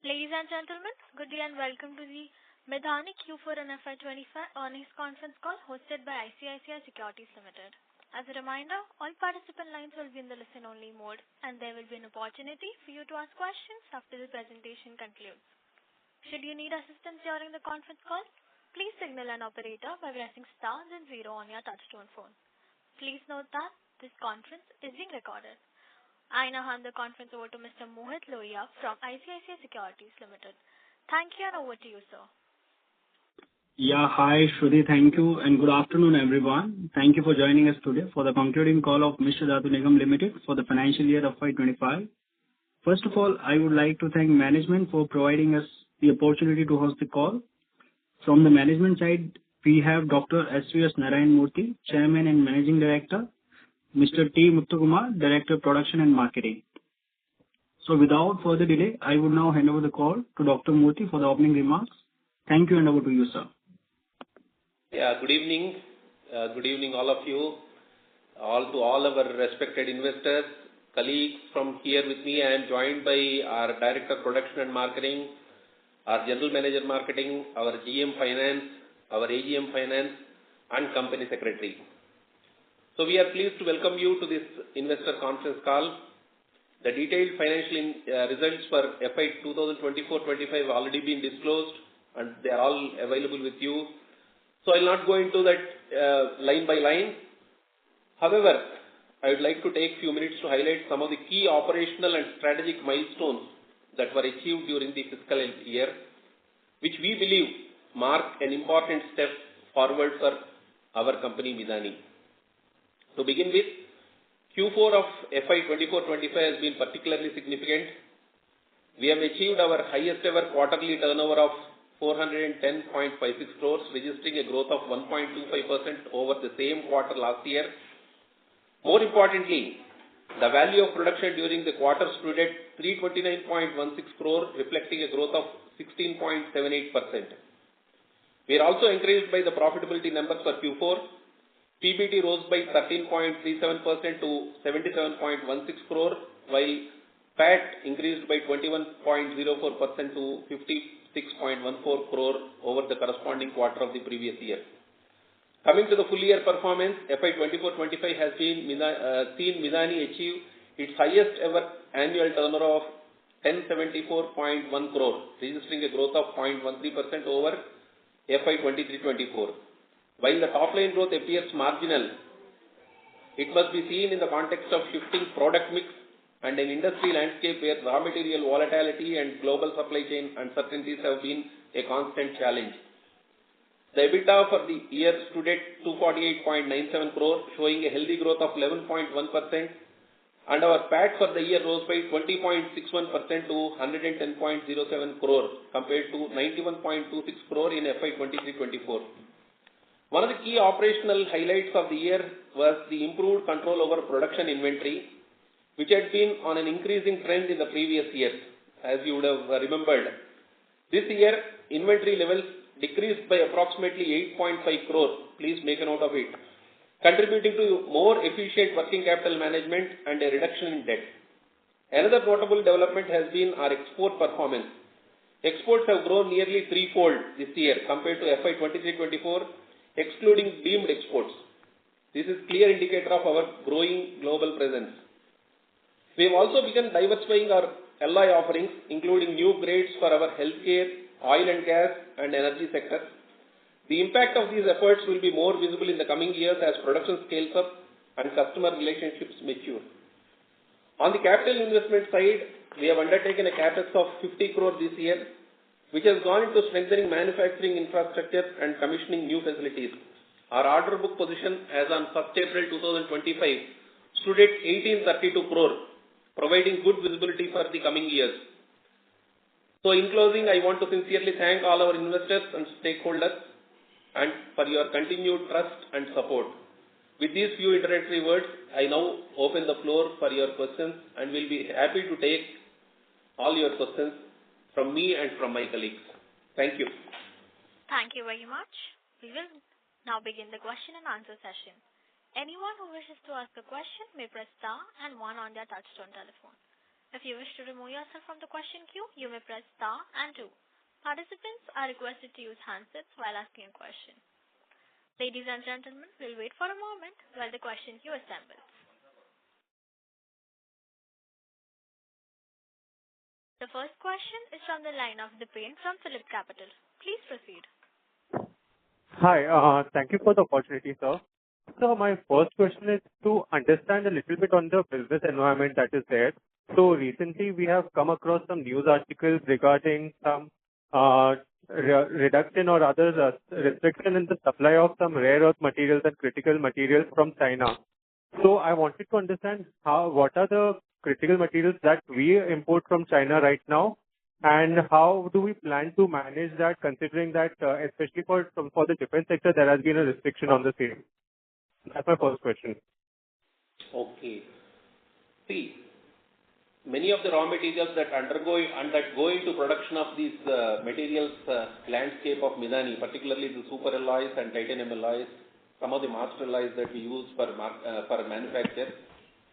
Ladies and gentlemen, good day and welcome to the Medhani Q4 and FY'25 earnings conference call hosted by ICICI Securities Limited. As a reminder, all participant lines will be in the listen-only mode, and there will be an opportunity for you to ask questions after the presentation concludes. Should you need assistance during the conference call, please signal an operator by pressing star then 0 on your touchtone phone. Please note that this conference is being recorded. I now hand the conference over to Mr. Mohit Lohia from ICICI Securities Limited. Thank you and over to you, sir. Yeah, hi Shruti, thank you and good afternoon everyone. Thank you for joining us today for the concluding call of Mishra Dhatu Nigam Ltd for the financial year of FY'25. First of all, I would like to thank management for providing us the opportunity to host the call. From the management side, we have Dr. S.V.S. Narayan Murthy, Chairman and Managing Director, Mr. T. Muthukumar, Director of Production and Marketing. So without further delay, I would now hand over the call to Dr. Murthy for the opening remarks. Thank you and over to you, sir. Yeah, good evening. Good evening all of you. To all our respected investors, colleagues from here with me, I am joined by our Director of Production and Marketing, our General Manager Marketing, our GM Finance, our AGM Finance and Company Secretary. So we are pleased to welcome you to this investor conference call. The detailed financial results for FY 2024-25 have already been disclosed and they are all available with you. So I will not go into that line by line. However, I would like to take a few minutes to highlight some of the key operational and strategic milestones that were achieved during the fiscal year, which we believe mark an important step forward for our company Medhani. To begin with, Q4 of FY 24-25 has been particularly significant. We have achieved our highest ever quarterly turnover of 410.56 crores, registering a growth of 1.25% over the same quarter last year. More importantly, the value of production during the quarter stood at 329.16 crore, reflecting a growth of 16.78%. We are also encouraged by the profitability numbers for Q4. PBT rose by 13.37% to 77.16 crore, while PAT increased by 21.04% to 56.14 crore over the corresponding quarter of the previous year. Coming to the full year performance, FY 24-25 has seen Medhani achieve its highest ever annual turnover of 1074.1 crore, registering a growth of 0.13% over FY 23-24. While the top line growth appears marginal, it must be seen in the context of shifting product mix and an industry landscape where raw material volatility and global supply chain uncertainties have been a constant challenge. The EBITDA for the year stood at 248.97 crore, showing a healthy growth of 11.1%, and our PAT for the year rose by 20.61% to 110.07 crore compared to 91.26 crore in FY 23-24. One of the key operational highlights of the year was the improved control over production inventory, which had been on an increasing trend in the previous years. As you would have remembered, this year inventory levels decreased by approximately 8.5 crore, please make a note of it, contributing to more efficient working capital management and a reduction in debt. Another notable development has been our export performance. Exports have grown nearly threefold this year compared to FY 23-24, excluding deemed exports. This is a clear indicator of our growing global presence. We have also begun diversifying our alloy offerings, including new grades for our healthcare, oil and gas and energy sectors. The impact of these efforts will be more visible in the coming years as production scales up and customer relationships mature. On the capital investment side, we have undertaken a capex of 50 crore this year, which has gone into strengthening manufacturing infrastructure and commissioning new facilities. Our order book position as on 1st April 2025 stood at 1832 crore, providing good visibility for the coming years. So in closing, I want to sincerely thank all our investors and stakeholders and for your continued trust and support. With these few introductory words, I now open the floor for your questions and will be happy to take all your questions from me and from my colleagues. Thank you. Thank you very much. We will now begin the question and answer session. Anyone who wishes to ask a question may press star and 1 on their touchtone telephone. If you wish to remove yourself from the question queue, you may press star and 2. Participants are requested to use handsets while asking a question. Ladies and gentlemen, we'll wait for a moment while the question queue assembles. The first question is from the line of Dipen from Phillip Capital. Please proceed. Hi, thank you for the opportunity, sir. So my first question is to understand a little bit on the business environment that is there. So recently we have come across some news articles regarding some reduction or other restriction in the supply of some rare earth materials and critical materials from China. So I wanted to understand what are the critical materials that we import from China right now, and how do we plan to manage that, considering that especially for the defense sector there has been a restriction on the same. That's my first question. Okay. See, many of the raw materials that go into production of these materials landscape of Midani, particularly the super alloys and titanium alloys, some of the master alloys that we use for manufacture,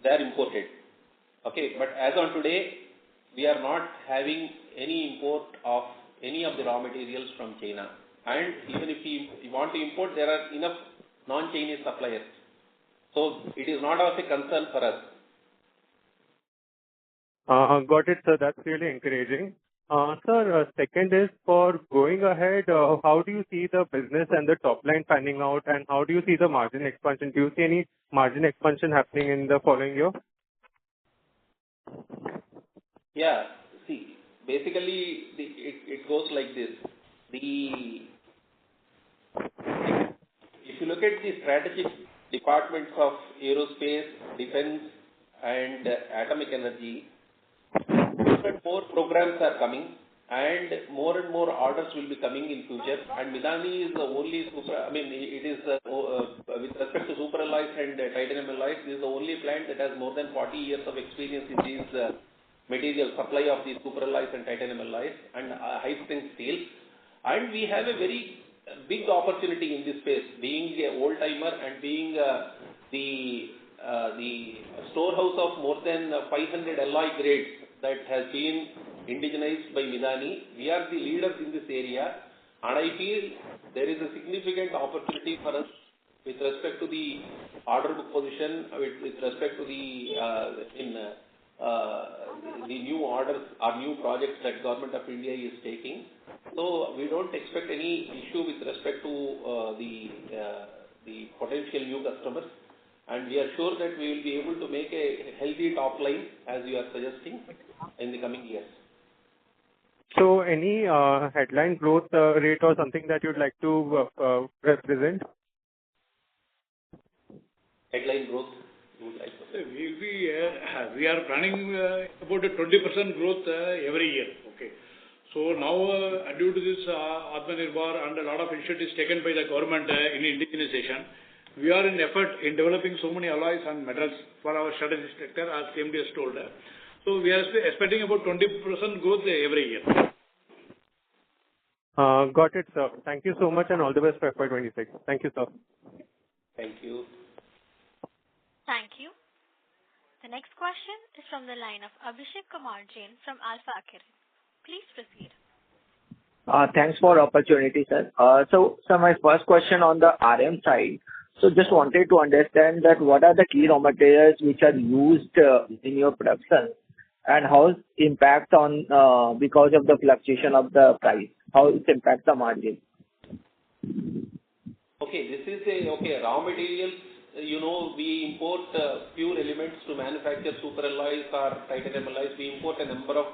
they are imported. Okay, but as on today, we are not having any import of any of the raw materials from China. And even if we want to import, there are enough non-Chinese suppliers. So it is not of a concern for us. Got it, sir. That's really encouraging. Sir, second is for going ahead, how do you see the business and the top line panning out, and how do you see the margin expansion? Do you see any margin expansion happening in the following year? Yeah, see, basically it goes like this. If you look at the strategic departments of aerospace, defense and atomic energy, more programs are coming and more orders will be coming in future. And Midani is the only with respect to super alloys and titanium alloys, this is the only plant that has more than 40 years of experience in these material supply of these super alloys and titanium alloys and high strength steel. And we have a very big opportunity in this space, being an old timer and being the storehouse of more than 500 alloy grades that has been indigenized by Midani. We are the leaders in this area, and I feel there is a significant opportunity for us with respect to the order book position, with respect to the new orders or new projects that Government of India is taking. So we don't expect any issue with respect to the potential new customers, and we are sure that we will be able to make a healthy top line as you are suggesting in the coming years. So any headline growth rate or something that you'd like to represent? Headline growth you would like to say? We are planning about a 20% growth every year. Okay. So now due to this Atmanirbhar and a lot of initiatives taken by the government in indigenization, we are in effort in developing so many alloys and metals for our strategic sector, as CMD has told. So we are expecting about 20% growth every year. Got it, sir. Thank you so much and all the best for FY'26. Thank you, sir. Thank you. Thank you. The next question is from the line of Abhishek Kumar Jain from Alpha Accurate. Please proceed. Thanks for the opportunity, sir. So my first question on the RM side. So just wanted to understand that what are the key raw materials which are used in your production, and how it impacts on because of the fluctuation of the price, how it impacts the margin. Okay, this is raw materials. We import pure elements to manufacture super alloys or titanium alloys. We import a number of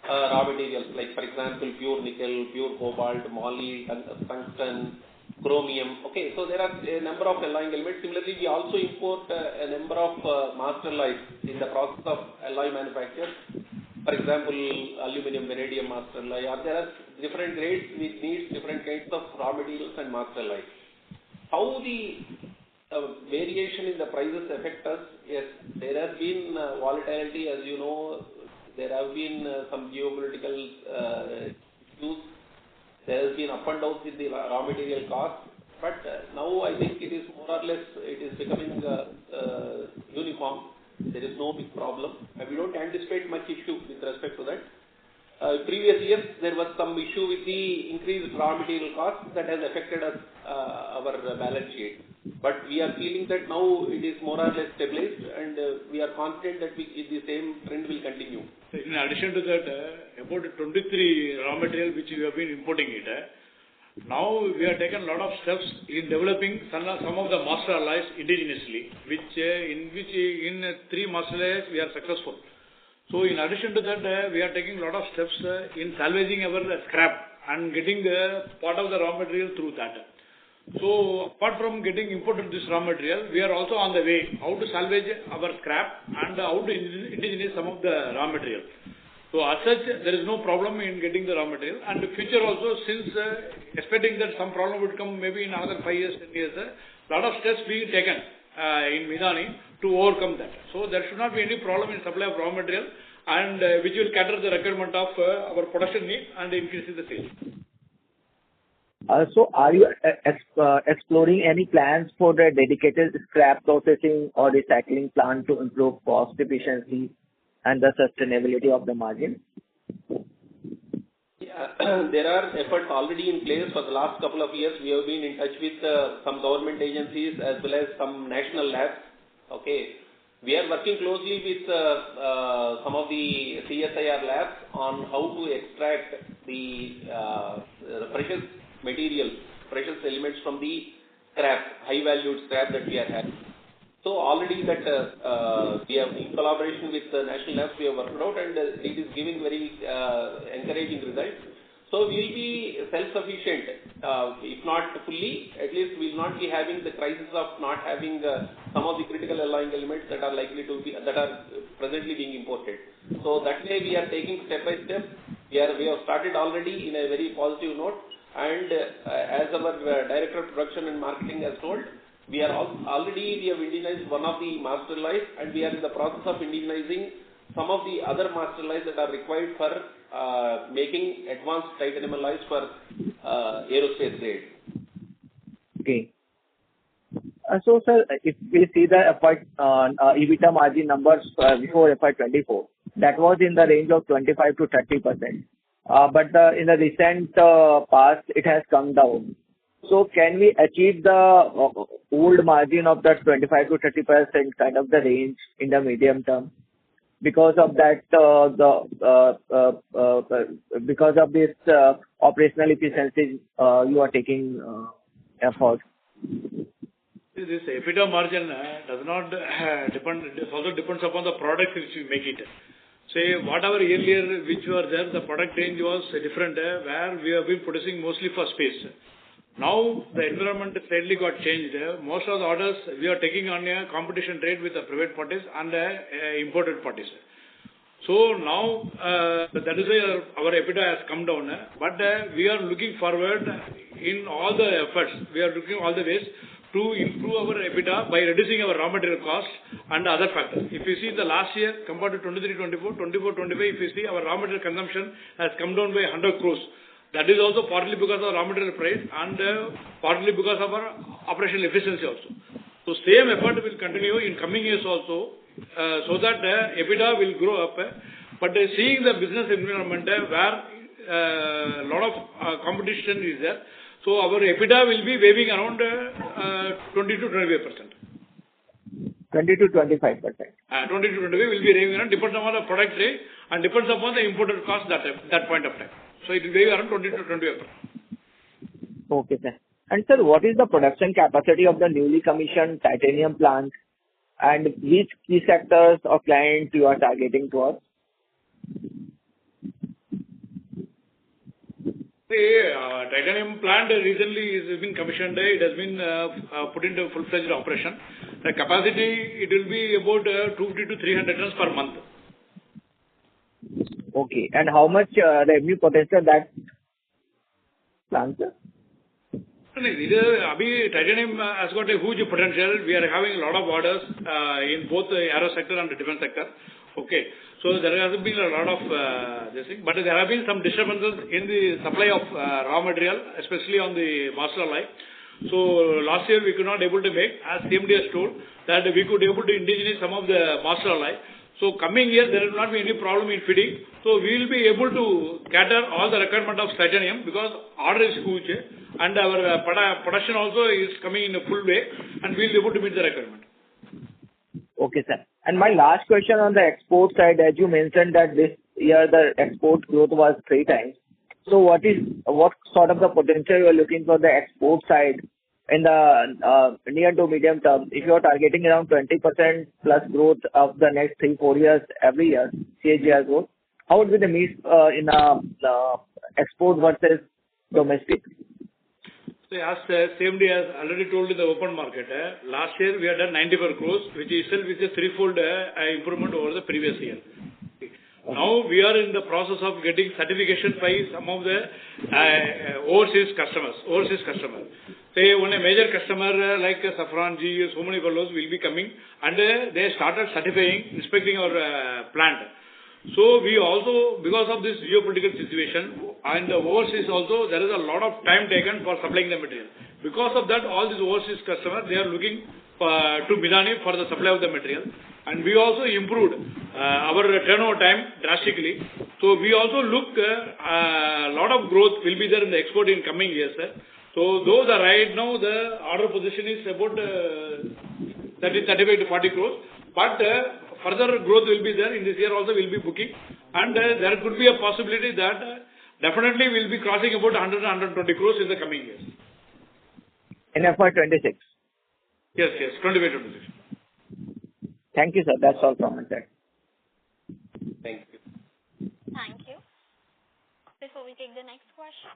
raw materials, like for example pure nickel, pure cobalt, moly, tungsten, chromium. Okay, so there are a number of alloying elements. Similarly, we also import a number of master alloys in the process of alloy manufacture. For example, aluminum, vanadium master alloy. There are different grades which need different kinds of raw materials and master alloys. How the variation in the prices affect us? Yes, there has been volatility, as you know. There have been some geopolitical issues. There has been up and downs in the raw material cost, but now I think it is more or less, it is becoming uniform. There is no big problem. And we don't anticipate much issue with respect to that. Previous years, there was some issue with the increased raw material cost that has affected us, our balance sheet. But we are feeling that now it is more or less stabilized, and we are confident that the same trend will continue. In addition to that, about 23 raw material which we have been importing it, now we have taken a lot of steps in developing some of the master alloys indigenously, in 3 master alloys we are successful. So in addition to that, we are taking a lot of steps in salvaging our scrap and getting part of the raw material through that. So apart from getting imported this raw material, we are also on the way how to salvage our scrap and how to indigenize some of the raw material. So as such, there is no problem in getting the raw material. And the future also, since expecting that some problem would come maybe in another 5 years, 10 years, a lot of steps being taken in Midani to overcome that. So there should not be any problem in supply of raw material, and which will cater the requirement of our production need and increase the sales. So are you exploring any plans for the dedicated scrap processing or recycling plant to improve cost efficiency and the sustainability of the margin? Yeah, there are efforts already in place. For the last couple of years, we have been in touch with some government agencies as well as some national labs. Okay, we are working closely with some of the CSIR labs on how to extract the precious materials, precious elements from the scrap, high-valued scrap that we are having. So already that we have, in collaboration with the national labs, we have worked out, and it is giving very encouraging results. So we will be self-sufficient, if not fully, at least we will not be having the crisis of not having some of the critical alloying elements that are likely to be, that are presently being imported. So that way we are taking step by step. We have started already in a very positive note, and as our Director of Production and Marketing has told, we have indigenized one of the master alloys, and we are in the process of indigenizing some of the other master alloys that are required for making advanced titanium alloys for aerospace grade. Okay. So, sir, if we see the EBITDA margin numbers before FY'24, that was in the range of 25 to 30%. But in the recent past, it has come down. So can we achieve the old margin of that 25 to 30% kind of the range in the medium term? Because of that, because of this operational efficiencies, you are taking effort. This EBITDA margin does not depend. It also depends upon the product which you make it. Say whatever earlier which were there, the product range was different, where we have been producing mostly for space. Now the environment slightly got changed. Most of the orders we are taking on a competition rate with the private parties and imported parties. So now that is why our EBITDA has come down. But we are looking forward in all the efforts. We are looking all the ways to improve our EBITDA by reducing our raw material costs and other factors. If you see the last year compared to 23-24, 24-25, if you see our raw material consumption has come down by 100 crores. That is also partly because of raw material price and partly because of our operational efficiency also. So same effort will continue in coming years also, so that EBITDA will grow up. But seeing the business environment where a lot of competition is there, so our EBITDA will be waving around 20 to 25%. 20 to 25%. 20 to 25 will be waving around, depends upon the product rate and depends upon the imported cost that point of time. So it will be around 20 to 25%. Okay, sir. And sir, what is the production capacity of the newly commissioned titanium plant, and which key sectors or clients you are targeting towards? The titanium plant recently has been commissioned. It has been put into full-fledged operation. The capacity, it will be about 250 to 300 tons per month. Okay. And how much revenue potential that plant, sir? Titanium has got a huge potential. We are having a lot of orders in both the aero sector and the defense sector. Okay. So there has been a lot of this thing, but there have been some disturbances in the supply of raw material, especially on the master alloy. So last year we could not able to make, as CMD has told, that we could able to indigenize some of the master alloy. So coming year there will not be any problem in fitting. So we will be able to cater all the requirement of titanium because order is huge and our production also is coming in a full way and we will be able to meet the requirement. Okay, sir. And my last question on the export side, as you mentioned that this year the export growth was 3 times. So what sort of the potential you are looking for the export side in the near to medium term? If you are targeting around 20% plus growth of the next 3-4 years every year, CAGR growth, how would be the mix in export versus domestic? So as CMD has already told in the open market, last year we had done 94 crores, which is still with a threefold improvement over the previous year. Now we are in the process of getting certification by some of the overseas customers. Say one a major customer like Safran G, so many fellows will be coming and they started certifying, inspecting our plant. So we also, because of this geopolitical situation and overseas also, there is a lot of time taken for supplying the material. Because of that, all these overseas customers, they are looking to Bidani for the supply of the material. And we also improved our turnover time drastically. So we also look a lot of growth will be there in the export in coming years. So though right now the order position is about 35 to 40 crores, but further growth will be there. In this year also we will be booking. And there could be a possibility that definitely we will be crossing about 100 to 120 crores in the coming years. In FY'26? Yes, 25-26. Thank you, sir. That's all from my side. Thank you. Thank you. Before we take the next question,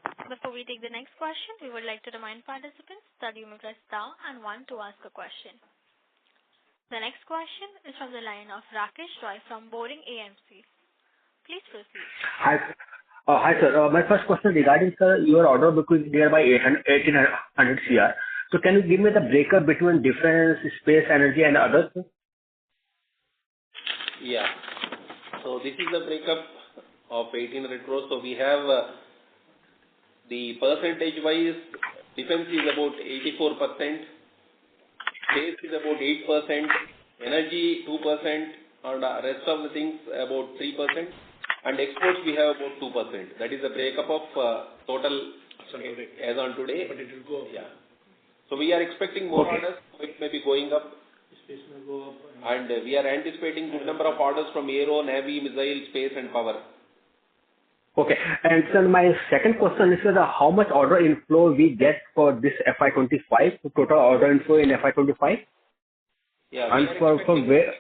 we would like to remind participants that you may press star and 1 to ask a question. The next question is from the line of Rakesh Roy from Boring AMC. Please proceed. Hi, sir. My first question regarding, sir, your order book is nearby 1800 CR. So can you give me the breakup between defense, space, energy and others? Yeah. So this is the breakup of 1800 crores. So we have the percentage wise, defense is about 84%, space is about 8%, energy 2%, and rest of the things about 3%, and exports we have about 2%. That is the breakup of total as on today. But it will go up. Yeah. So we are expecting more orders. It may be going up. Space may go up. And we are anticipating good number of orders from aero, navy, missile, space and power. Okay. And sir, my second question is how much order inflow we get for this FY'25, total order inflow in FY'25? Yeah. And from where?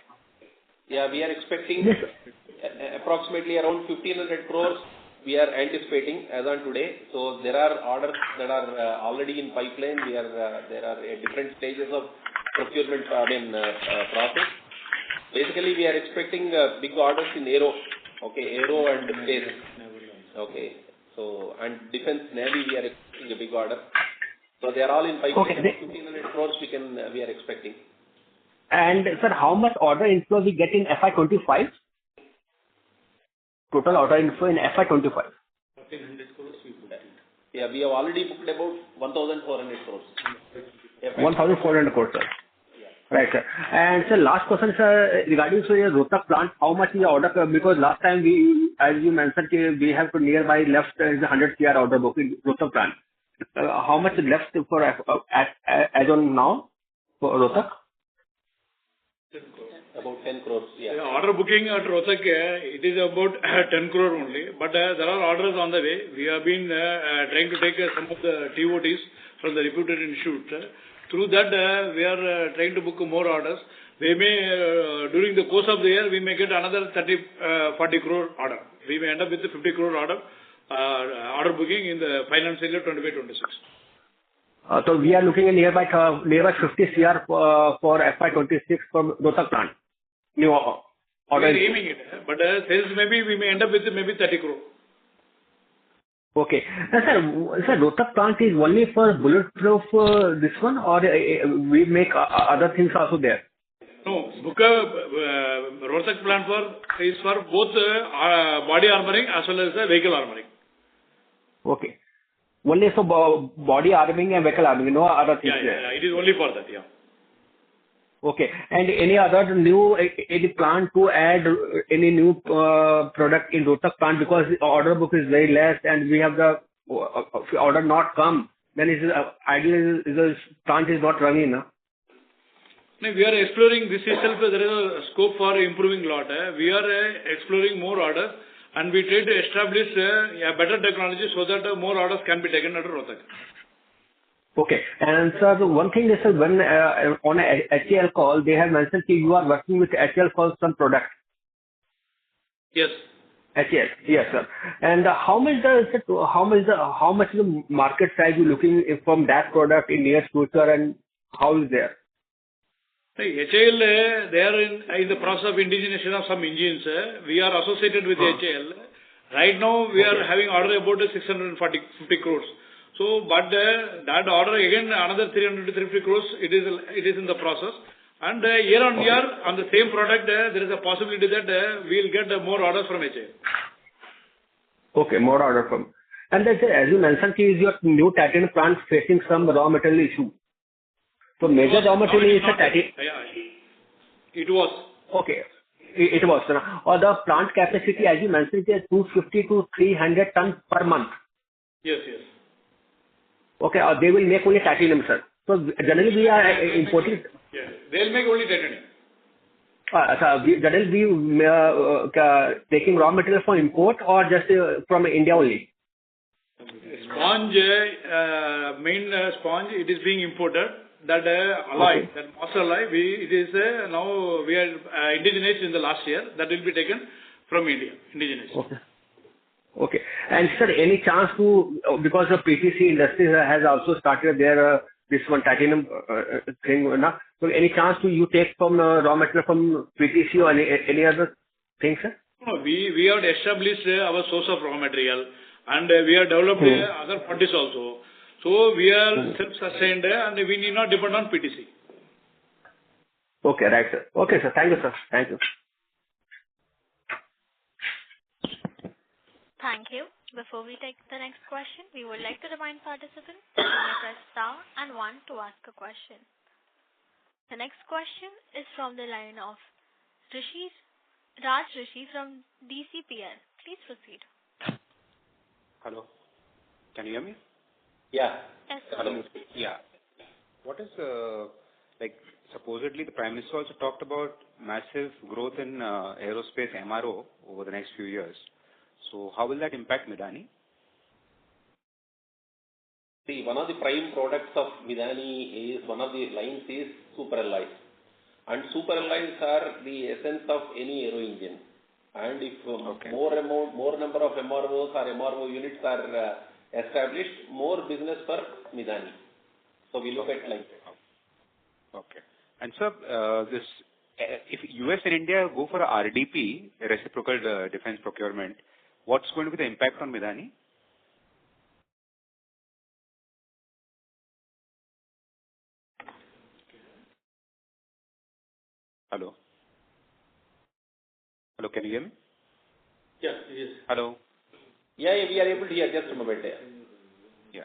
Yeah, we are expecting approximately around 1500 crores we are anticipating as on today. So there are orders that are already in pipeline. There are different stages of procurement process. Basically, we are expecting big orders in aero. Okay, aero and space. Okay, so and defense, navy, we are expecting a big order. So they are all in pipeline. Okay. 1500 crores we are expecting. And sir, how much order inflow we get in FY'25? Total order inflow in FY'25. 1500 crores we booked. Yeah, we have already booked about 1400 crores. 1,400 crores, sir. Yeah. Right, sir. And sir, last question, sir, regarding your Rohtak plant, how much is the order? Because last time as you mentioned, we have to nearby left is 100 CR order book in Rohtak plant. How much is left for as on now for Rohtak? 10 crores. About 10 crores, yeah. The order booking at Rohtak, it is about 10 crore only. But there are orders on the way. We have been trying to take some of the TOTs from the reputed institute. Through that, we are trying to book more orders. We may, during the course of the year, we may get another 30-40 crore order. We may end up with the 50 crore order booking in the financial year 25-26. So we are looking at nearby 50 CR for FY'26 from Rohtak plant. New order. We are aiming it, but sales maybe we may end up with maybe 30 crore. Okay. Sir, Rohtak plant is only for bulletproof this one, or we make other things also there? No, Rohtak plant is for both body armoring as well as vehicle armoring. Okay. Only so body arming and vehicle arming, no other things there. It is only for that, yeah. Okay. And any other new any plan to add any new product in Rohtak plant, because the order book is very less and we have the order not come, then ideally the plant is not running, no? No, we are exploring this itself. There is a scope for improving lot. We are exploring more orders, and we try to establish a better technology so that more orders can be taken under Rohtak. Okay. And sir, one thing is, when on a HAL call, they have mentioned that you are working with HAL for some product. Yes. HAL, yes, sir. And how much is the market size you looking from that product in near future, and how is there? HAL, they are in the process of indigenization of some engines. We are associated with HAL. Right now, we are having order about 650 crores. So, but that order again, another 300 to 350 crores, it is in the process. And year on year, on the same product, there is a possibility that we will get more orders from HAL. Okay, more order from. And then, as you mentioned, is your new titanium plant facing some raw material issue? So major raw material is a titanium. It was. Okay. It was. Or the plant capacity, as you mentioned, is 250 to 300 tons per month. Yes. Okay. They will make only titanium, sir. So generally we are importing. Yes. They will make only titanium. Generally we taking raw material for import or just from India only? Sponge, main sponge, it is being imported. That alloy, that master alloy, it is now we are indigenized in the last year. That will be taken from India, indigenized. Okay. And sir, any chance to, because the PTC industry has also started their this one titanium thing, so any chance to you take from raw material from PTC or any other thing, sir? No, we have established our source of raw material, and we have developed other products also. So we are self-sustained and we need not depend on PTC. Okay, right, sir. Okay, sir. Thank you, sir. Thank you. Thank you. Before we take the next question, we would like to remind participants that you may press star and 1 to ask a question. The next question is from the line of Raj Rishi from DCPL. Please proceed. Hello. Can you hear me? Yeah. Yes, hello. Yeah. What is supposedly the Prime Minister also talked about massive growth in aerospace MRO over the next few years. So how will that impact Midani? See, one of the prime products of Midani is, one of the lines is super alloys. And super alloys are the essence of any aero engine. And if more number of MROs or MRO units are established, more business for Midani. So we look at like that. Okay. And sir, if US and India go for a RDP, reciprocal defense procurement, what's going to be the impact on Midani? Hello? Hello, can you hear me? Yes. Hello? Yeah, we are able to hear. Just a moment. Yeah.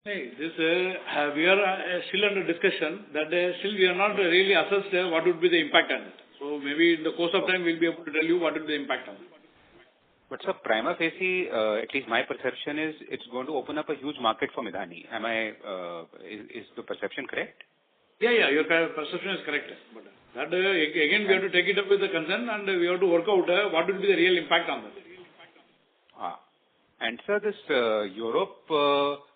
Hey, this we are still under discussion. That still we are not really assessed what would be the impact on it. So maybe in the course of time we'll be able to tell you what will be the impact on it. But sir, prima facie, at least my perception is it's going to open up a huge market for Midani. Is the perception correct? Yeah, your perception is correct. But that again we have to take it up with the concern and we have to work out what will be the real impact on that. And sir, this Europe,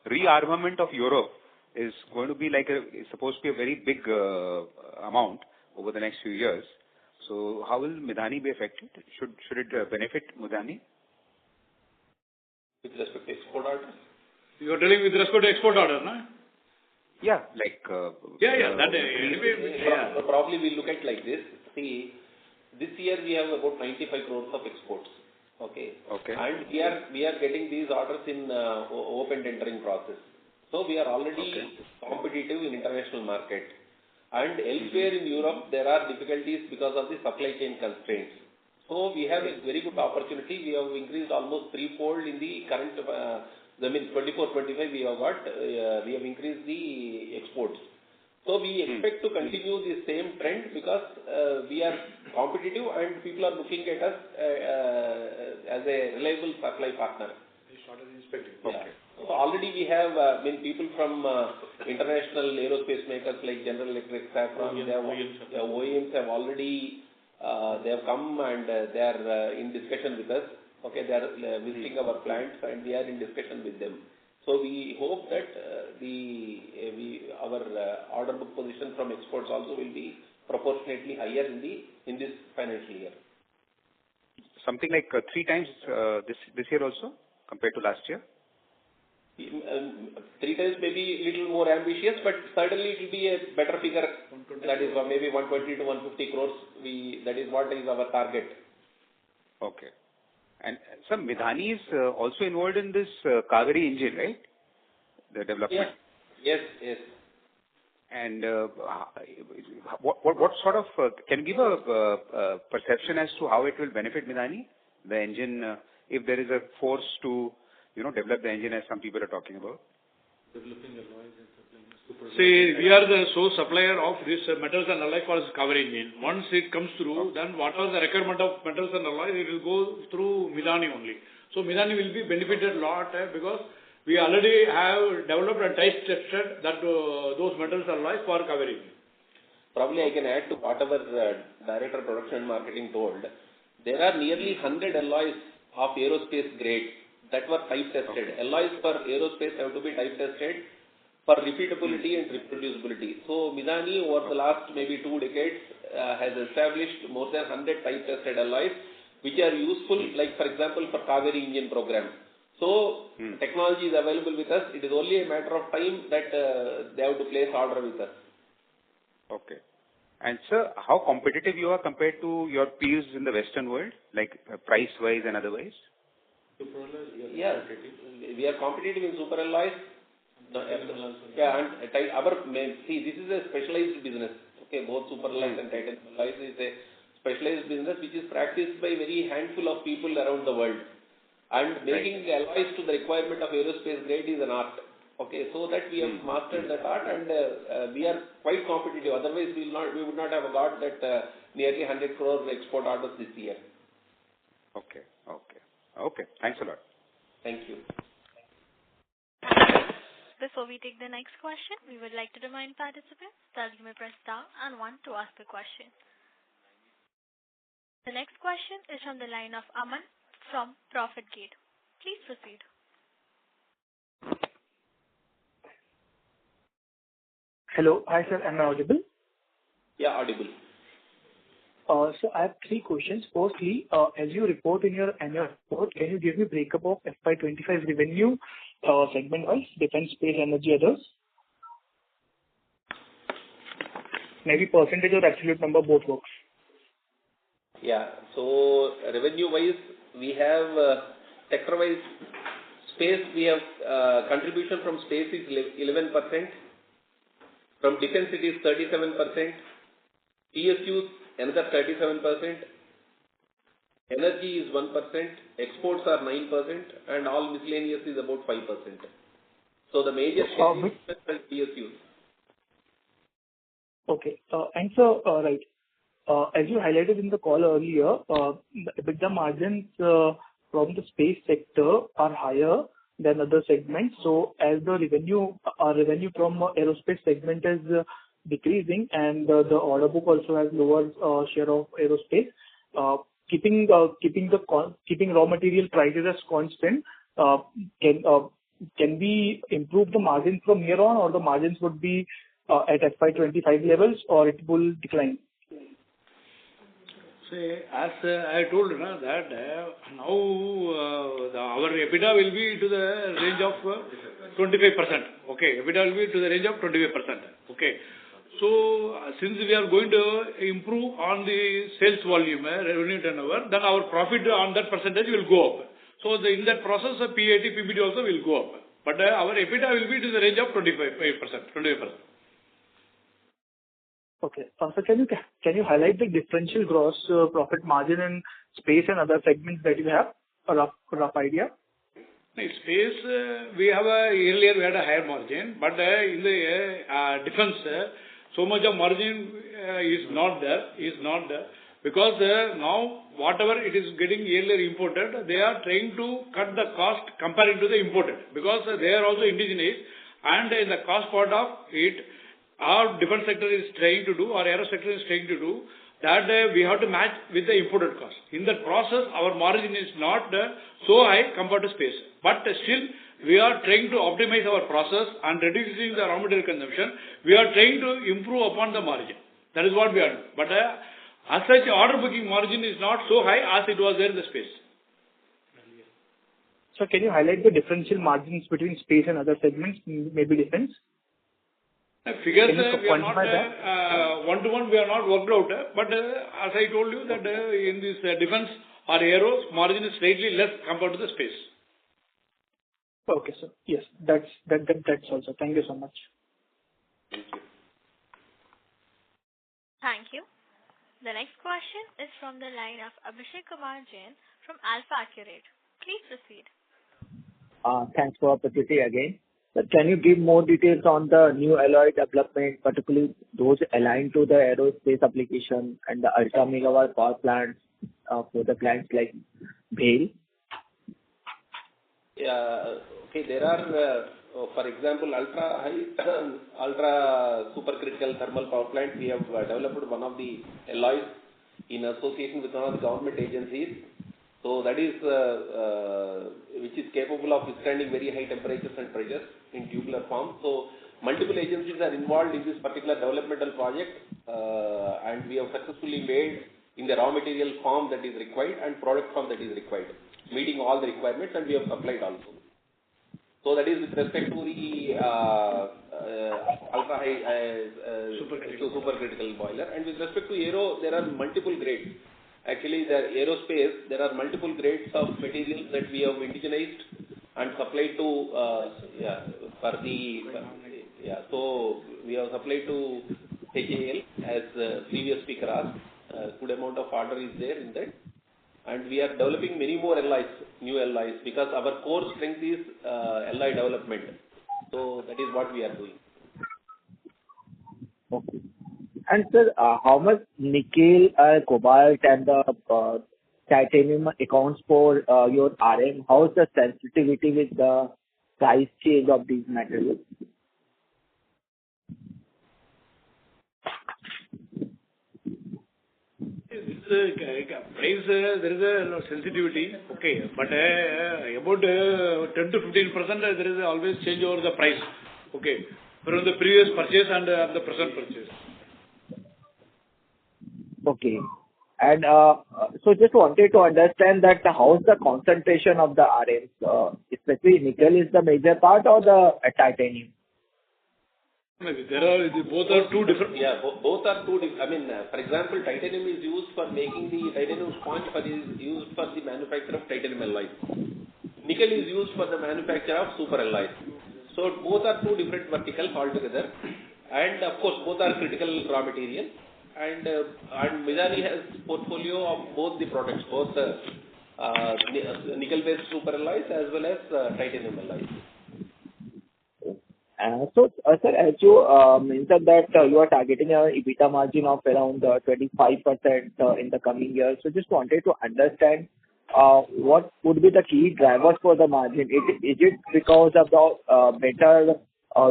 rearmament of Europe is going to be is supposed to be a very big amount over the next few years. So how will Midani be affected? Should it benefit Midani? With respect to export orders? You are telling with respect to export order, no? Yeah, Probably we look at like this. See, this year we have about 95 crores of exports. Okay. And we are getting these orders in open tendering process. So we are already competitive in international market. And elsewhere in Europe, there are difficulties because of the supply chain constraints. So we have a very good opportunity. We have increased almost threefold in the current, 24-25 we have got, we have increased the exports. So we expect to continue the same trend because we are competitive and people are looking at us as a reliable supply partner. They started inspecting. Okay. So already we have people from international aerospace makers like General Electric, Safran, OEMs have already they have come and they are in discussion with us. Okay, they are visiting our plants and we are in discussion with them. So we hope that our order book position from exports also will be proportionately higher in this financial year. Something like 3 times this year also compared to last year? 3 times maybe a little more ambitious, but certainly it will be a better figure. That is maybe 120 to 150 crores. That is what is our target. Okay. And sir, Midhani is also involved in this Kaveri engine, right? The development. Yes. And what sort of can you give a perception as to how it will benefit Midhani, the engine, if there is a force to develop the engine as some people are talking about? Developing alloys and supplying. See, we are the sole supplier of these metals and alloys for this Kaveri engine. Once it comes through, then whatever the requirement of metals and alloys, it will go through Midhani only. So Midhani will be benefited a lot because we already have developed and tested that those metals and alloys for Kaveri engine. Probably I can add to whatever Director of Production and Marketing told. There are nearly 100 alloys of aerospace grade that were type tested. Alloys for aerospace have to be type tested for repeatability and reproducibility. So Midhani over the last maybe 2 decades has established more than 100 type tested alloys which are useful, like for example for Kaveri engine program. So technology is available with us. It is only a matter of time that they have to place order with us. Okay. And sir, how competitive you are compared to your peers in the Western world, like price-wise and otherwise? Yes, we are competitive in super alloys. See, this is a specialized business. Okay, both super alloys and titanium alloys is a specialized business which is practiced by very handful of people around the world. And making alloys to the requirement of aerospace grade is an art. Okay, so that we have mastered that art and we are quite competitive. Otherwise, we would not have got that nearly 100 crore export orders this year. Okay. Thanks a lot. Thank you. Before we take the next question, we would like to remind participants that you may press star and 1 to ask a question. The next question is from the line of Aman from Profit Gate. Please proceed. Hello. Hi, sir. Am I audible? Yeah, audible. So I have 3 questions. Firstly, as you report in your annual report, can you give me breakup of FY'25 revenue segment-wise, defense, space, energy, others? Maybe percentage or absolute number, both works. Yeah. So revenue-wise, we have sector-wise space. We have contribution from space is 11%. From defense, it is 37%. PSUs, another 37%. Energy is 1%. Exports are 9%. And all miscellaneous is about 5%. So the major share is PSUs. Okay. And so, right. As you highlighted in the call earlier, the EBITDA margins from the space sector are higher than other segments. So as the revenue from aerospace segment is decreasing and the order book also has lower share of aerospace, keeping raw material prices as constant, can we improve the margin from here on, or the margins would be at FY'25 levels, or it will decline? See, as I told you that now our EBITDA will be to the range of 25%. Okay, EBITDA will be to the range of 25%. Okay. So since we are going to improve on the sales volume, revenue turnover, then our profit on that percentage will go up. So in that process, PAT, PBT also will go up. But our EBITDA will be to the range of 25%. Okay. So can you highlight the differential gross profit margin in space and other segments that you have? A rough idea? In space, earlier we had a higher margin, but in the defense, so much of margin is not there, because now whatever it is getting earlier imported, they are trying to cut the cost comparing to the imported, because they are also indigenous, and in the cost part of it, our defense sector is trying to do, or aero sector is trying to do, that we have to match with the imported cost. In that process, our margin is not so high compared to space. But still, we are trying to optimize our process and reducing the raw material consumption. We are trying to improve upon the margin. That is what we are doing. But as such, order booking margin is not so high as it was there in the space. So can you highlight the differential margins between space and other segments, maybe defense? Figures we are not one-to-one, we are not worked out, but as I told you that in this defense or aeros, margin is slightly less compared to the space. Okay, sir. Yes, that's also. Thank you so much. Thank you. Thank you. The next question is from the line of Abhishek Kumar Jain from Alpha Accurate. Please proceed. Thanks for the opportunity again. Sir, can you give more details on the new alloy development, particularly those aligned to the aerospace application and the ultra megawatt power plants for the clients like BHEL? Yeah, okay, there are, for example, ultra supercritical thermal power plant. We have developed one of the alloys in association with one of the government agencies. So that is which is capable of withstanding very high temperatures and pressures in tubular form. So multiple agencies are involved in this particular developmental project, and we have successfully made in the raw material form that is required and product form that is required, meeting all the requirements, and we have supplied also. So that is with respect to the ultra high supercritical boiler. And with respect to aero, there are multiple grades. Actually, the aerospace, there are multiple grades of materials that we have indigenized and supplied to, so we have supplied to HAL, as the previous speaker asked. Good amount of order is there in that. And we are developing many more alloys, new alloys, because our core strength is alloy development. So that is what we are doing. Okay. And sir, how much nickel, cobalt, and the titanium accounts for your RM? How is the sensitivity with the price change of these materials? Price, there is a sensitivity, okay, but about 10 to 15% there is always change over the price, okay, from the previous purchase and the present purchase. Okay. And so just wanted to understand that how is the concentration of the RMs, especially nickel is the major part or the titanium? Both are two different. Yeah, both are two different. I mean, for example, titanium is used for making the titanium sponge, is used for the manufacture of titanium alloys. Nickel is used for the manufacture of super alloys. So both are two different verticals altogether, and of course both are critical raw material. And Mizani has portfolio of both the products, both nickel-based super alloys as well as titanium alloys. So, sir, as you mentioned that you are targeting an EBITDA margin of around 25% in the coming years. So, just wanted to understand what would be the key drivers for the margin. Is it because of the better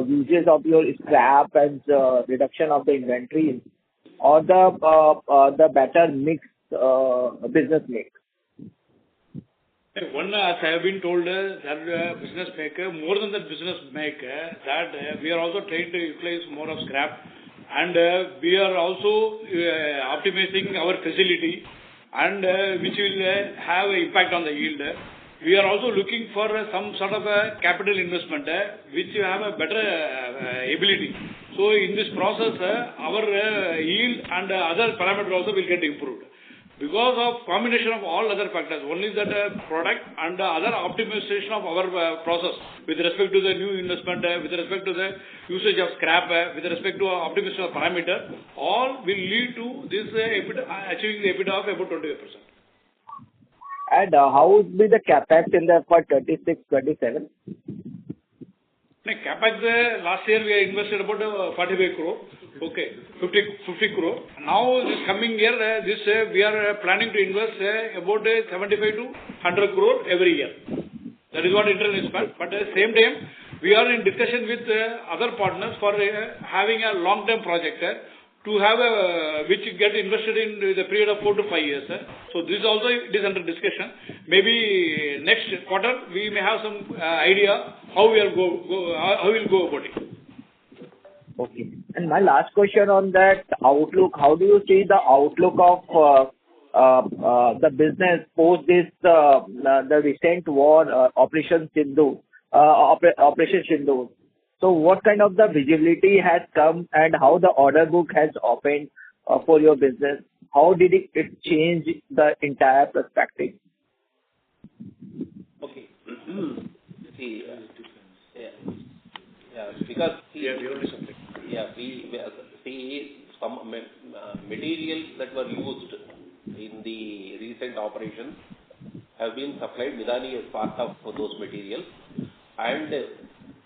uses of your scrap and reduction of the inventory, or the better mix, business mix? One, as I have been told, that business maker, more than the business maker, that we are also trying to utilize more of scrap, and we are also optimizing our facility, and which will have an impact on the yield. We are also looking for some sort of a capital investment, which will have a better ability. So in this process, our yield and other parameters also will get improved. because of combination of all other factors. One is that product and other optimization of our process with respect to the new investment, with respect to the usage of scrap, with respect to optimization of parameter, all will lead to this achieving the EBITDA of about 25%. And how would be the capex in the for 26-27? Capex last year we invested about 45 crore. Okay, 50 crore. Now this coming year, we are planning to invest about 75 to 100 crore every year. That is what internal investment. But at the same time, we are in discussion with other partners for having a long-term project to have which get invested in the period of 4 to 5 years. So this also is under discussion. Maybe next quarter we may have some idea how we will go about it. Okay. And my last question on that outlook, how do you see the outlook of the business post this the recent war, Operation Sindhu? So what kind of the visibility has come and how the order book has opened for your business? How did it change the entire perspective? Okay. See, because we some materials that were used in the recent operations have been supplied. Midani as part of those materials, and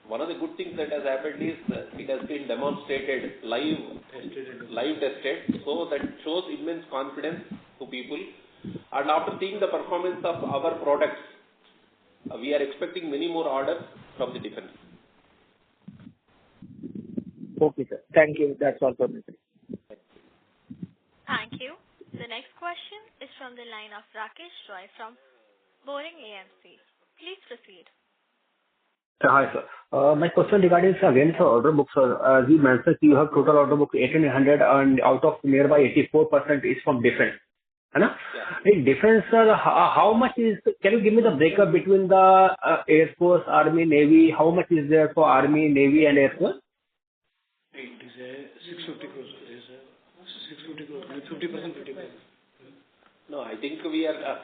one of the good things that has happened is it has been demonstrated live tested, so that shows immense confidence to people. And after seeing the performance of our products, we are expecting many more orders from the defense. Okay, sir. Thank you. That's all for me. Thank you. The next question is from the line of Rakesh Roy from Boring AMC. Please proceed. Hi, sir. My question regarding again for order book, sir. As you mentioned, you have total order book 1,800 and out of nearby 84% is from defense. Yeah. In defense, sir, how much is, can you give me the breakup between the Air Force, Army, Navy? How much is there for Army, Navy and Air Force? It is 650 crores. It is 650 crores. 50%, 50%. No, I think we are...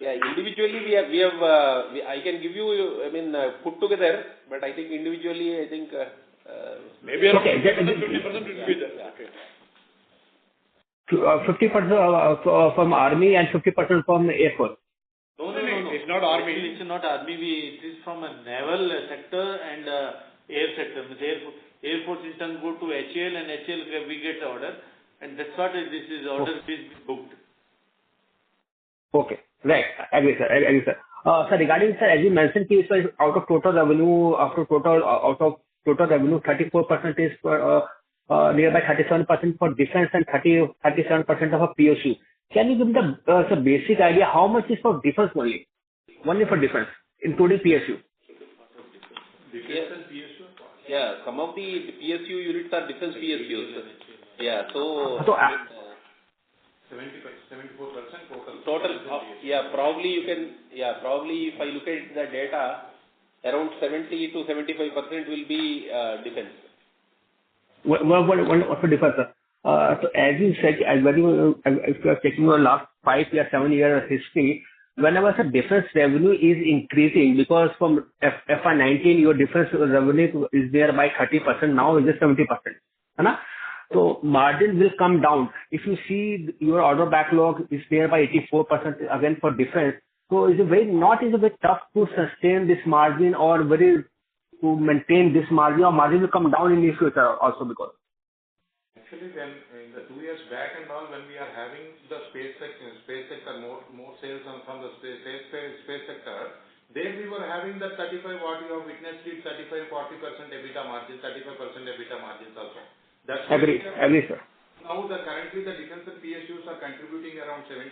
individually we have I can give you, put together, but I think individually, maybe around 50% will be there. Okay. 50% from Army and 50% from Air Force. No. It's not Army. It's not Army. It is from a naval sector and air sector. Air Force in turn go to HAL and HAL we get the order, and that's what this is order is booked. Okay. Right. Agree, sir. Sir, regarding, sir, as you mentioned, out of total revenue, 34% is for nearby 37% for defense and 37% of a PSU. Can you give me the basic idea how much is for defense only? Only for defense, including PSU. Defense and PSU? Yeah, some of the PSU units are defense PSUs. Yeah, so 74% total. Probably if I look at the data, around 70 to 75% will be defense. What for defense, sir? So as you said, if you are checking your last 5 years, 7 years history, whenever the defense revenue is increasing, because from FY19 your defense revenue is there by 30%, now it is 70%. So margin will come down. If you see your order backlog is there by 84% again for defense, so is it very tough to sustain this margin or to maintain this margin, or margin will come down in the future also because? Actually, when in the 2 years back and all, when we are having the space sector, more sales from the space sector, there we were having that 35 what you have witnessed it, 35-40% EBITDA margin, 35% EBITDA margins also. That's agree, sir. Now currently the defense and PSUs are contributing around 70%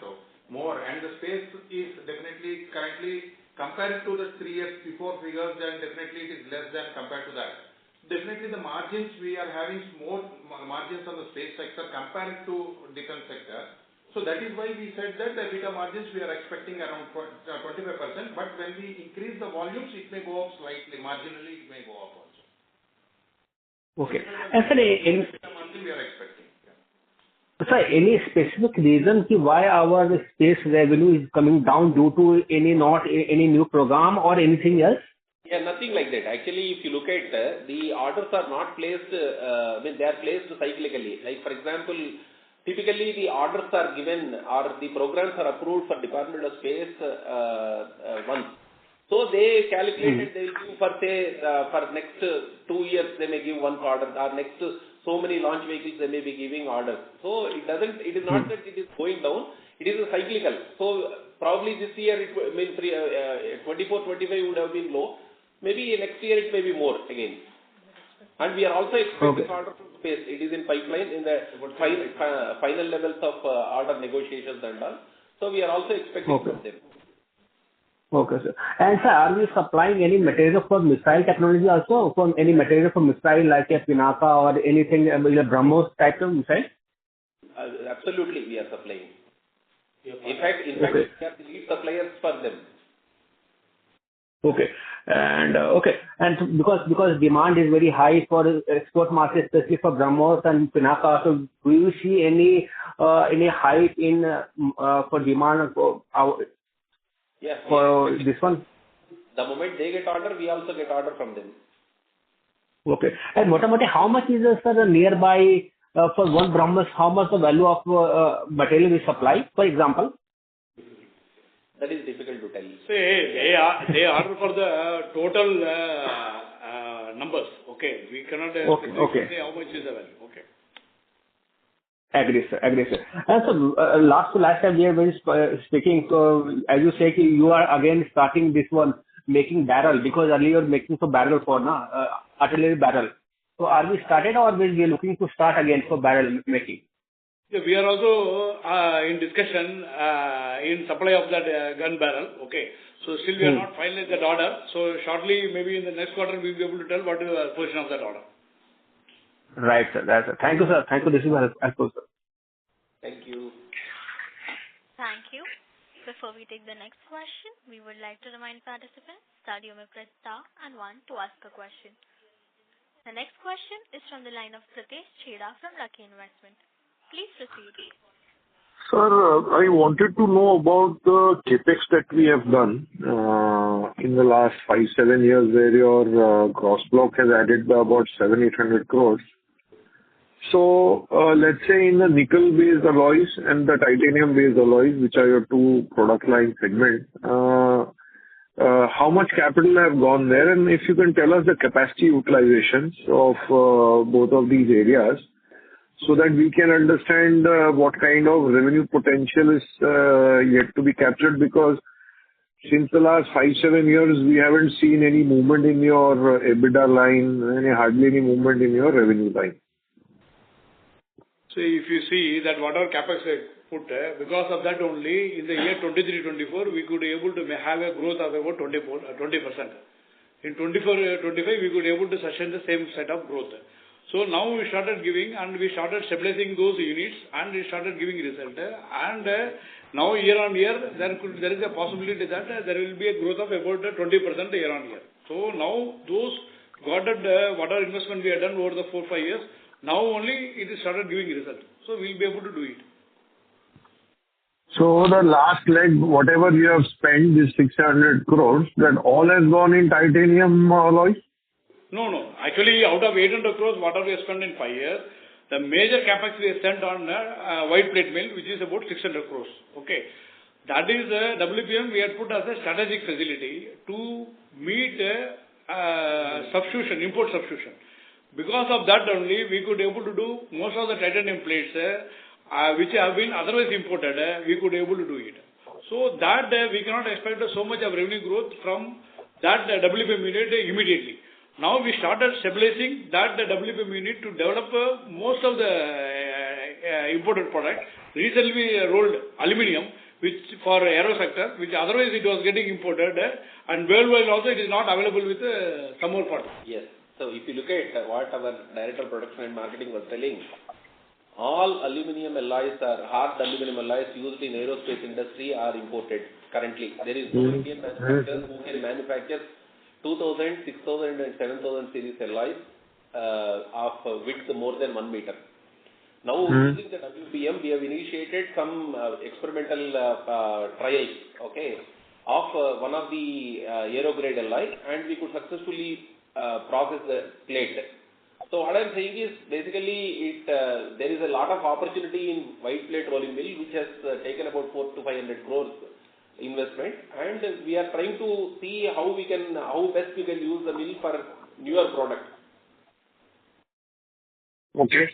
or more, and the space is definitely currently compared to the 3 years before figures, then definitely it is less than compared to that. Definitely the margins we are having more margins on the space sector compared to defense sector. So that is why we said that the EBITDA margins we are expecting around 25%, but when we increase the volumes, it may go up slightly, marginally it may go up also. Okay. And sir, we are expecting. Sir, any specific reason why our space revenue is coming down due to any new program or anything else? Yeah, nothing like that. Actually, if you look at the orders are not placed, they are placed cyclically. Like for example, typically the orders are given or the programs are approved for Department of Space once. So they calculated they will give for say for next 2 years they may give one order, or next so many launch vehicles they may be giving orders. So it is not that it is going down, it is a cyclical. So probably this year it means 24-25 would have been low. Maybe next year it may be more again. And we are also expecting order from space. It is in pipeline in the final levels of order negotiations and all. So we are also expecting from them. Okay, sir. And sir, are we supplying any material for missile technology also? From any material for missile like a Pinaka or anything, BrahMos type of missile? Absolutely, we are supplying. In fact, we are the lead suppliers for them. Okay. And because demand is very high for export market, especially for BrahMos and Pinaka, so do you see any hike in for demand for our? Yes. For this one? The moment they get order, we also get order from them. Okay. And how much is the nearby for one BrahMos? How much the value of material we supply, for example? That is difficult to tell. Say they order for the total numbers. Okay, we cannot say how much is the value. Okay. Agree, sir. And so, last time we were speaking, as you say, you are again starting this one, making barrel, because earlier you were making for barrel for artillery barrel. So are we started or we are looking to start again for barrel making? Yeah, we are also in discussion in supply of that gun barrel. Okay. So still we are not finalized that order. So shortly, maybe in the next quarter, we will be able to tell what is the position of that order. Right, sir. That's it. Thank you, sir. This is helpful, sir. Thank you. Thank you. Before we take the next question, we would like to remind participants that you may press star and 1 to ask a question. The next question is from the line of Pritesh Chheda from Lucky Investment. Please proceed. Sir, I wanted to know about the capex that we have done in the last 5-7 years, where your gross block has added by about 700-800 crores. So, let's say in the nickel-based alloys and the titanium-based alloys, which are your two product line segments, how much capital have gone there? And if you can tell us the capacity utilizations of both of these areas, so that we can understand what kind of revenue potential is yet to be captured, because since the last 5-7 years, we haven't seen any movement in your EBITDA line, hardly any movement in your revenue line. So if you see that whatever capex I put, because of that only, in the year 23-24, we could able to have a growth of about 20%. In 24-25, we could able to sustain the same set of growth. So now we started giving and we started stabilizing those units and we started giving result. And now year on year, there is a possibility that there will be a growth of about 20% year on year. So now those got whatever investment we have done over the 4-5 years, now only it is started giving result. So we will be able to do it. So the last leg, whatever you have spent, this 600 crores, that all has gone in titanium alloys? No. Actually, out of 800 crores, whatever we have spent in 5 years, the major capex we have spent on white plate mill, which is about 600 crores. Okay. That is WPM we had put as a strategic facility to meet import substitution. Because of that only, we could able to do most of the titanium plates, which have been otherwise imported, we could able to do it. So that we cannot expect so much of revenue growth from that WPM unit immediately. Now we started stabilizing that WPM unit to develop most of the imported product. Recently we rolled aluminium, which for aero sector, which otherwise it was getting imported, and worldwide also it is not available with some more products. Yes. So if you look at what our Director of Production and Marketing was telling, all aluminium alloys or hard aluminium alloys used in aerospace industry are imported currently. There is no Indian manufacturer who can manufacture 2000, 6000 and 7000 series alloys of width more than 1 meter. Now, using the WPM, we have initiated some experimental trials, okay, of one of the aero-grade alloy, and we could successfully process the plate. So what I'm saying is, basically, there is a lot of opportunity in white plate rolling mill, which has taken about 400 to 500 crores investment, and we are trying to see how best we can use the mill for newer product. Okay.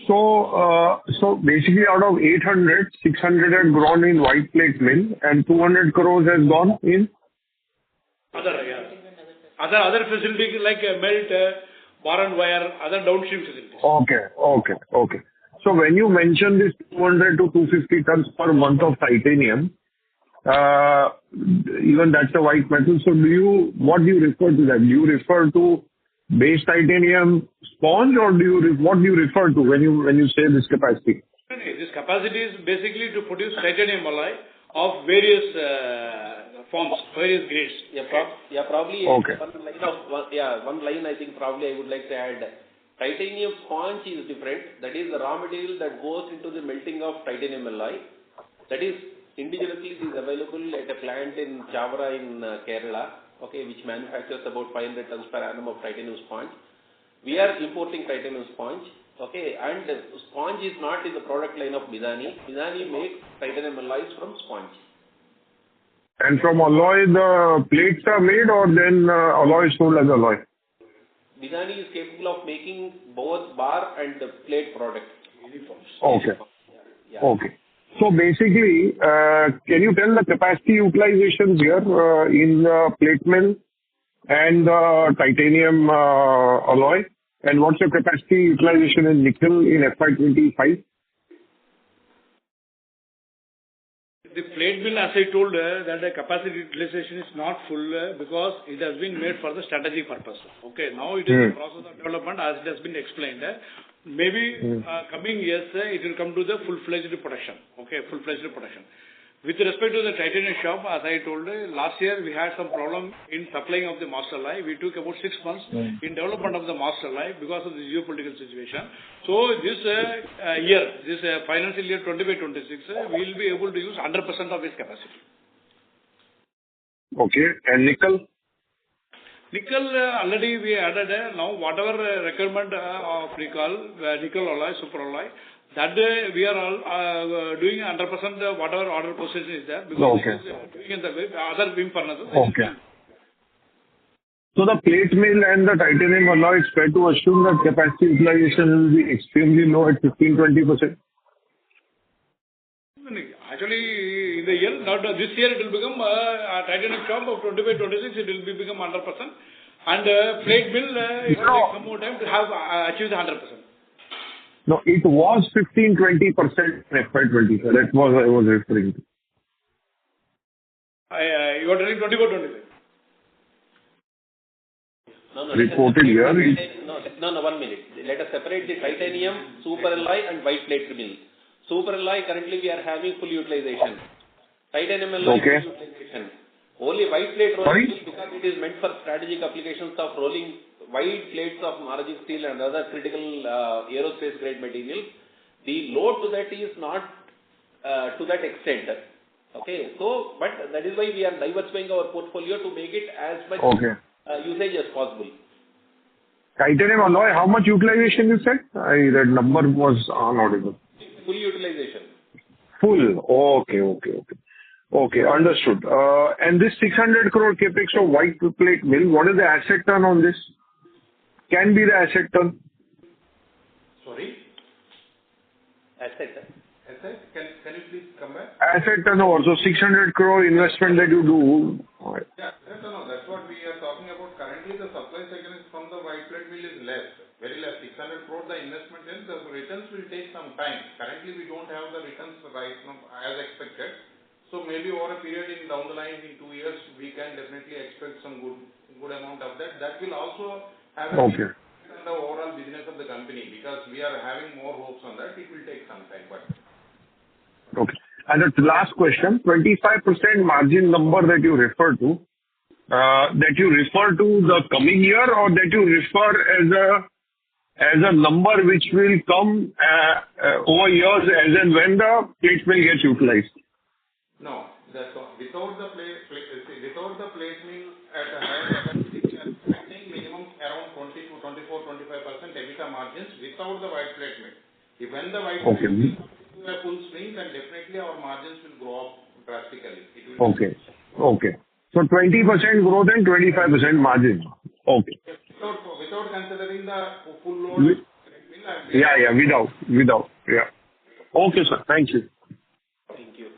So basically out of 800, 600 had gone in white plate mill and 200 crores has gone in? Other facilities like melt, bar and wire, other downstream facilities. Okay. So when you mention this 200 to 250 tons per month of titanium, even that's a white metal, so what do you refer to that? Do you refer to base titanium sponge, or what do you refer to when you say this capacity? This capacity is basically to produce titanium alloy of various forms, various grades. Probably okay. One line I think probably I would like to add. Titanium sponge is different. That is the raw material that goes into the melting of titanium alloy. That is indigenously is available at a plant in Chavara in Kerala, okay, which manufactures about 500 tons per annum of titanium sponge. We are importing titanium sponge, okay, and sponge is not in the product line of Midani. Midani makes titanium alloys from sponge. And from alloy, the plates are made, or then alloy is sold as alloy? Midani is capable of making both bar and the plate product. Okay. So basically, can you tell the capacity utilization here in the plate mill and the titanium alloy? And what's your capacity utilization in nickel in FY'25? The plate mill, as I told, that the capacity utilization is not full because it has been made for the strategic purpose. Okay, now it is in the process of development, as it has been explained. Maybe coming years, it will come to the full-fledged production. Okay, full-fledged production. With respect to the titanium shop, as I told, last year we had some problem in supplying of the master alloy. We took about 6 months in development of the master alloy because of the geopolitical situation. So this year, this financial year 25-26, we will be able to use 100% of its capacity. Okay, and nickel? Nickel, already we added, now whatever requirement of nickel alloy, super alloy, that we are all doing 100% whatever order position is there, because it is doing in the other beam furnaces. Okay. So the plate mill and the titanium alloy, it's fair to assume that capacity utilization will be extremely low at 15-20%? Actually, in the year, not this year, it will become a titanium shop of 25-26, it will become 100%. And plate mill, it will take some more time to have achieved 100%. No, it was 15-20% in FY'25. That was I was referring to. You are telling 24-25. No. Reported here. No, 1 minute. Let us separate the titanium, super alloy and white plate mill. Super alloy, currently we are having full utilization. Titanium alloy, full utilization. Only white plate rolling mill, because it is meant for strategic applications of rolling wide plates of margin steel and other critical aerospace grade materials. The load to that is not to that extent. Okay, so, but that is why we are diversifying our portfolio to make it as much usage as possible. Titanium alloy, how much utilization you said? That number was unaudible. Full utilization. Full. Okay, understood. And this 600 crore capex of white plate mill, what is the asset turn on this? Can be the asset turn? Sorry? Asset? Can you please come back? Asset turnover. So 600 crore investment that you do. No, that's what we are talking about. Currently, the supply segment from the white plate mill is less, very less. 600 crore the investment in, the returns will take some time. Currently, we don't have the returns right now as expected. So maybe over a period in down the line in 2 years, we can definitely expect some good amount of that. That will also have an impact on the overall business of the company, because we are having more hopes on that. It will take some time, but. Okay. And the last question, 25% margin number that you refer to the coming year, or that you refer as a number which will come over years as and when the plate mill gets utilized? No. Without the plate mill at a higher capacity, we are expecting minimum around 20 to 24-25% EBITDA margins without the white plate mill. If when the white plate mill comes to a full swing, then definitely our margins will go up drastically. Okay. So 20% growth and 25% margin. Okay. Without considering the full load. Without. Yeah. Okay, sir. Thank you. Thank you.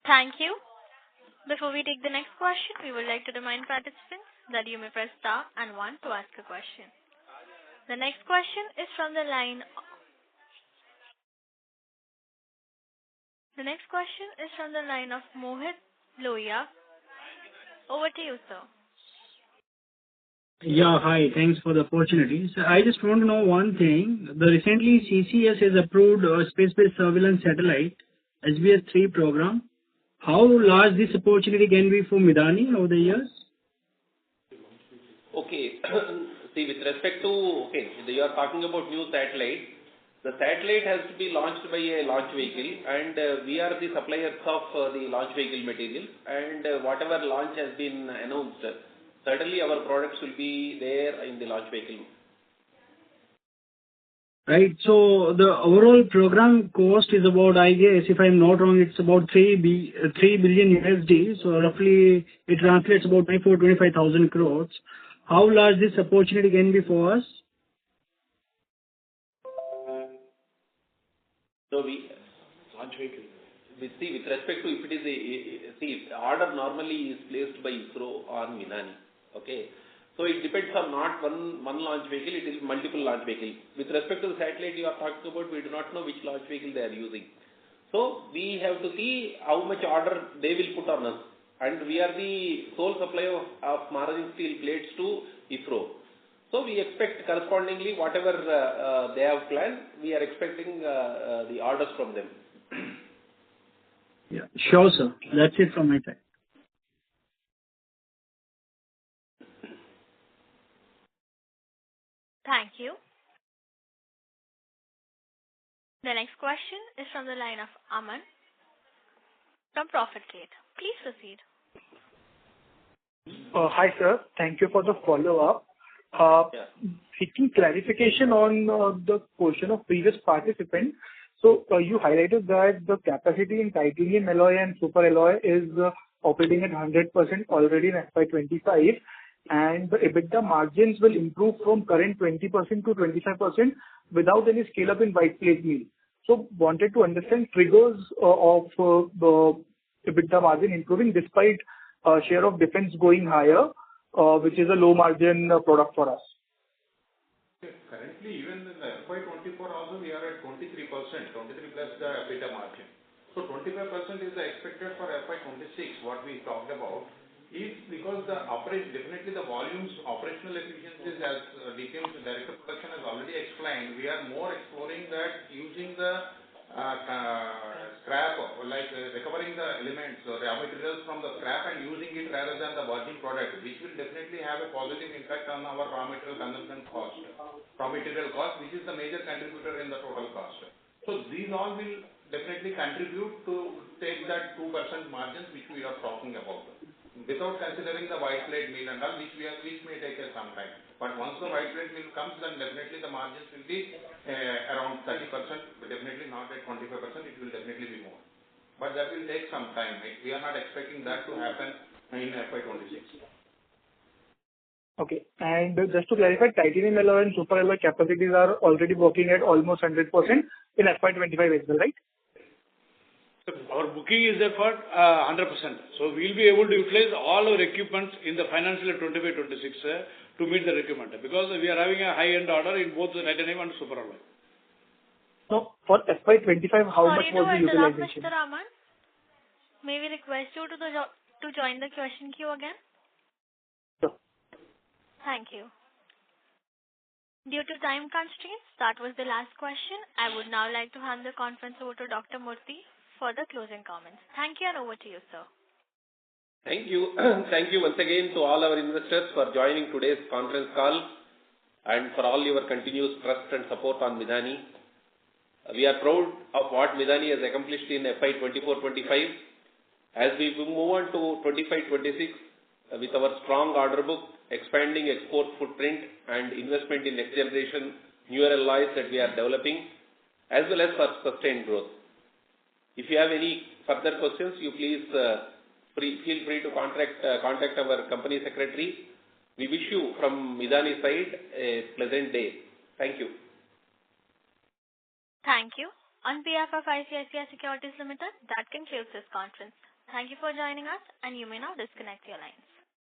Thank you. Before we take the next question, we would like to remind participants that you may press star and 1 to ask a question. The next question is from the line. The next question is from the line of Mohit Loya. Over to you, sir. Yeah, hi. Thanks for the opportunity. So I just want to know one thing. Recently CCS has approved a space-based surveillance satellite SBS-3 program. How large this opportunity can be for Midani over the years? Okay. See, with respect to, you are talking about new satellite. The satellite has to be launched by a launch vehicle, and we are the suppliers of the launch vehicle material, and whatever launch has been announced, certainly our products will be there in the launch vehicle. Right. So the overall program cost is about, I guess, if I'm not wrong, it's about $3 billion USD. So roughly it translates about 25,000 crores. How large this opportunity can be for us? So launch vehicle. With respect to if it is order normally is placed by ISRO or Midani. Okay. So it depends on not one launch vehicle, it is multiple launch vehicles. With respect to the satellite you are talking about, we do not know which launch vehicle they are using. So we have to see how much order they will put on us. And we are the sole supplier of marine steel plates to ISRO. So we expect correspondingly whatever they have planned, we are expecting the orders from them. Yeah, sure, sir. That's it from my side. Thank you. The next question is from the line of Aman from ProfitGate. Please proceed. Hi, sir. Thank you for the follow-up. Seeking clarification on the question of previous participant. So you highlighted that the capacity in titanium alloy and super alloy is operating at 100% already in FY'25, and the EBITDA margins will improve from current 20% to 25% without any scale up in white plate mill. So wanted to understand triggers of the EBITDA margin improving despite share of defense going higher, which is a low margin product for us. Currently, even in the FY'24 also we are at 23% plus the EBITDA margin. So 25% is the expected for FY'26, what we talked about. Is because definitely the volumes, operational efficiencies, as DPM's Director of Production has already explained, we are more exploring that using the scrap, like recovering the elements or raw materials from the scrap and using it rather than the virgin product, which will definitely have a positive impact on our raw material consumption cost, which is the major contributor in the total cost. So these all will definitely contribute to take that 2% margins which we are talking about, without considering the white plate mill and all, which may take us some time. But once the white plate mill comes, then definitely the margins will be around 30%, but definitely not at 25%, it will definitely be more. But that will take some time. We are not expecting that to happen in FY'26. Okay. And just to clarify, titanium alloy and super alloy capacities are already working at almost 100% in FY'25 as well, right? So our booking is there for 100%. So we will be able to utilize all our equipment in the financial year 25-26 to meet the requirement, because we are having a high-end order in both the titanium and super alloy. So for FY'25, how much was the utilization? Mr. Raman, may we request you to join the question queue again? Sure. Thank you. Due to time constraints, that was the last question. I would now like to hand the conference over to Dr. Murthy for the closing comments. Thank you, and over to you, sir. Thank you. Thank you once again to all our investors for joining today's conference call and for all your continuous trust and support on Midhani. We are proud of what Midhani has accomplished in FY'24-25. As we move on to 25-26 with our strong order book, expanding export footprint and investment in next generation newer alloys that we are developing, as well as for sustained growth. If you have any further questions, you please feel free to contact our company secretary. We wish you from Midhani side a pleasant day. Thank you. Thank you. On behalf of ICICI Securities Limited, that concludes this conference. Thank you for joining us, and you may now disconnect your lines.